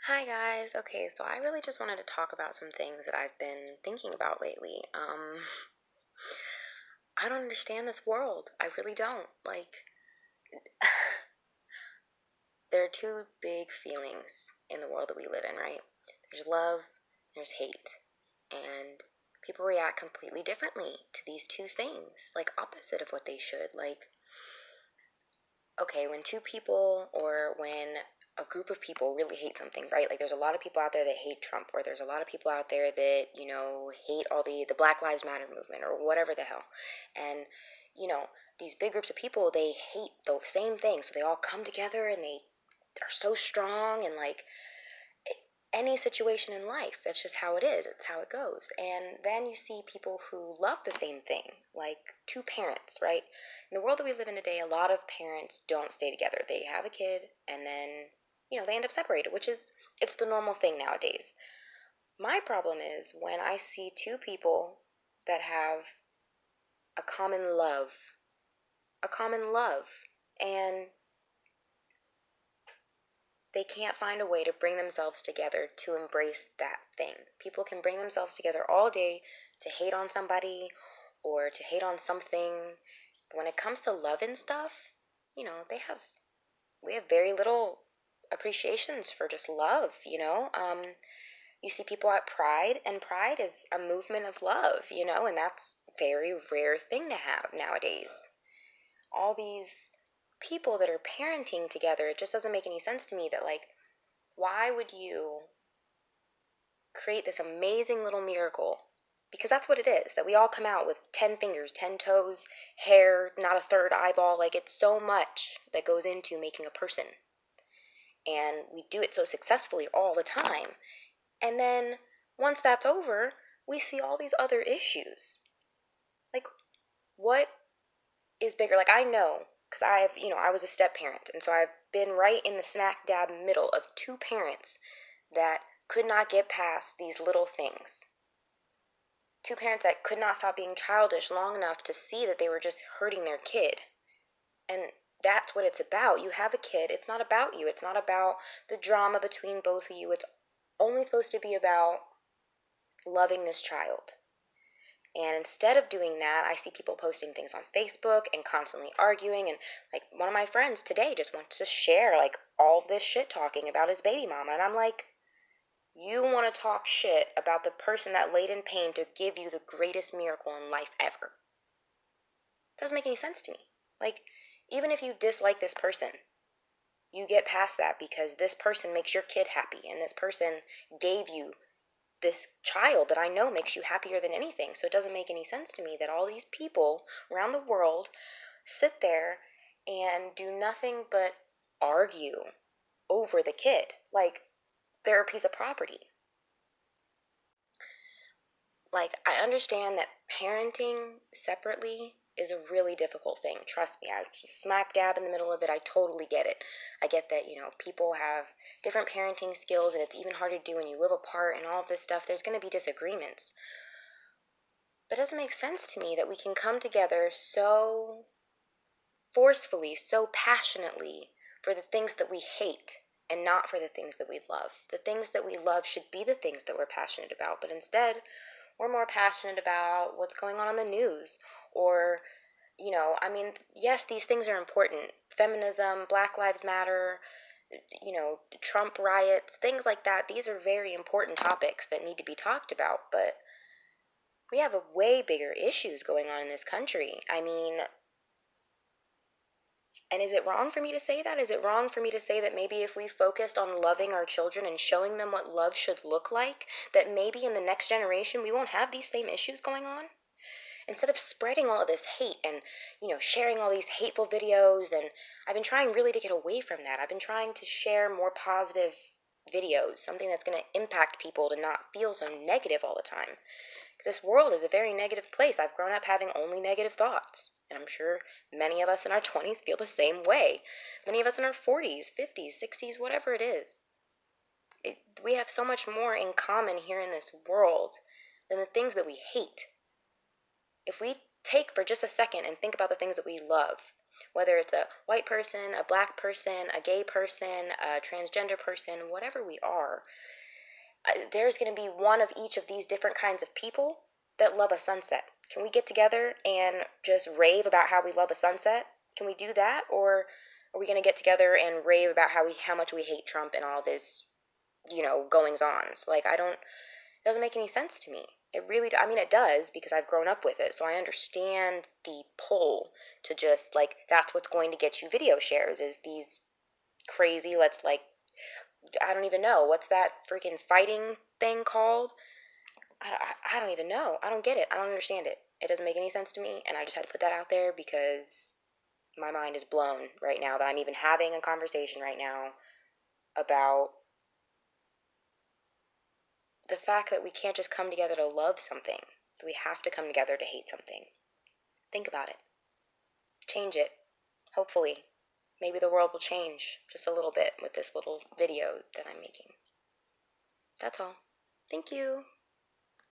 Hi guys. Okay, so I really just wanted to talk about some things that I've been thinking about lately. I don't understand this world. I really don't. There are two big feelings in the world that we live in, right? There's love, there's hate. And people react completely differently to these two things, like opposite of what they should. Okay, when two people or when a group of people really hate something, right? Like there's a lot of people out there that hate Trump, or there's a lot of people out there that, hate all the Black Lives Matter movement or whatever the hell. And, you know, these big groups of people, they hate the same thing. So they all come together and they are so strong and any situation in life. That's just how it is. It's how it goes. And then you see people who love the same thing, like two parents, right? In the world that we live in today, a lot of parents don't stay together. They have a kid and then, they end up separated, which is it's the normal thing nowadays. My problem is when I see two people that have a common love, a common love, and they can't find a way to bring themselves together to embrace that thing. People can bring themselves together all day to hate on somebody or to hate on something. But when it comes to love and stuff, they have we have very little appreciations for just love. You see people at Pride, and Pride is a movement of love, and that's a very rare thing to have nowadays. All these people that are parenting together, it just doesn't make any sense to me that why would you create this amazing little miracle? Because that's what it is, that we all come out with 10 fingers, 10 toes, hair, not a third eyeball. Like, it's so much that goes into making a person. And we do it so successfully all the time. And then once that's over, we see all these other issues. Like, what is bigger? Like, I know, because I was a step parent. And so I've been right in the smack dab middle of two parents that could not get past these little things. Two parents that could not stop being childish long enough to see that they were just hurting their kid. And that's what it's about. You have a kid. It's not about you. It's not about the drama between both of you. It's only supposed to be about loving this child. And instead of doing that, I see people posting things on Facebook and constantly arguing. And like one of my friends today just wants to share like all this shit talking about his baby mama. And I'm like, you want to talk shit about the person that laid in pain to give you the greatest miracle in life ever. Doesn't make any sense to me. Like, even if you dislike this person, you get past that because this person makes your kid happy and this person gave you this child that I know makes you happier than anything. So it doesn't make any sense to me that all these people around the world sit there and do nothing but argue over the kid. Like, they're a piece of property. Like, I understand that parenting separately is a really difficult thing. Trust me, I smack dab in the middle of it. I totally get it. I get that, people have different parenting skills and it's even harder to do when you live apart and all of this stuff. There's going to be disagreements. But it doesn't make sense to me that we can come together so forcefully, so passionately for the things that we hate and not for the things that we love. The things that we love should be the things that we're passionate about, but instead, we're more passionate about what's going on the news or, yes, these things are important. Feminism, Black Lives Matter, Trump riots, things like that. These are very important topics that need to be talked about, but we have a way bigger issues going on in this country. And is it wrong for me to say that? Is it wrong for me to say that maybe if we focused on loving our children and showing them what love should look like, that maybe in the next generation we won't have these same issues going on? Instead of spreading all of this hate and, sharing all these hateful videos, and I've been trying really to get away from that. I've been trying to share more positive videos, something that's going to impact people to not feel so negative all the time. This world is a very negative place. I've grown up having only negative thoughts. And I'm sure many of us in our 20s feel the same way. Many of us in our 40s, 50s, 60s, whatever it is. We have so much more in common here in this world than the things that we hate. If we take for just a second and think about the things that we love, Whether it's a white person, a black person, a gay person, a transgender person, whatever we are, there's going to be one of each of these different kinds of people that love a sunset. Can we get together and just rave about how we love a sunset? Can we do that? Or are we going to get together and rave about how much we hate Trump and all this, goings ons? Like, it doesn't make any sense to me. It really, I mean, it does because I've grown up with it, so I understand the pull to just, like, that's what's going to get you video shares is these crazy, I don't even know. What's that freaking fighting thing called? I don't even know. I don't get it. I don't understand it. It doesn't make any sense to me, and I just had to put that out there because my mind is blown right now that I'm even having a conversation right now about the fact that we can't just come together to love something, that we have to come together to hate something. Think about it. Change it. Hopefully. Maybe the world will change just a little bit with this little video that I'm making. That's all. Thank you.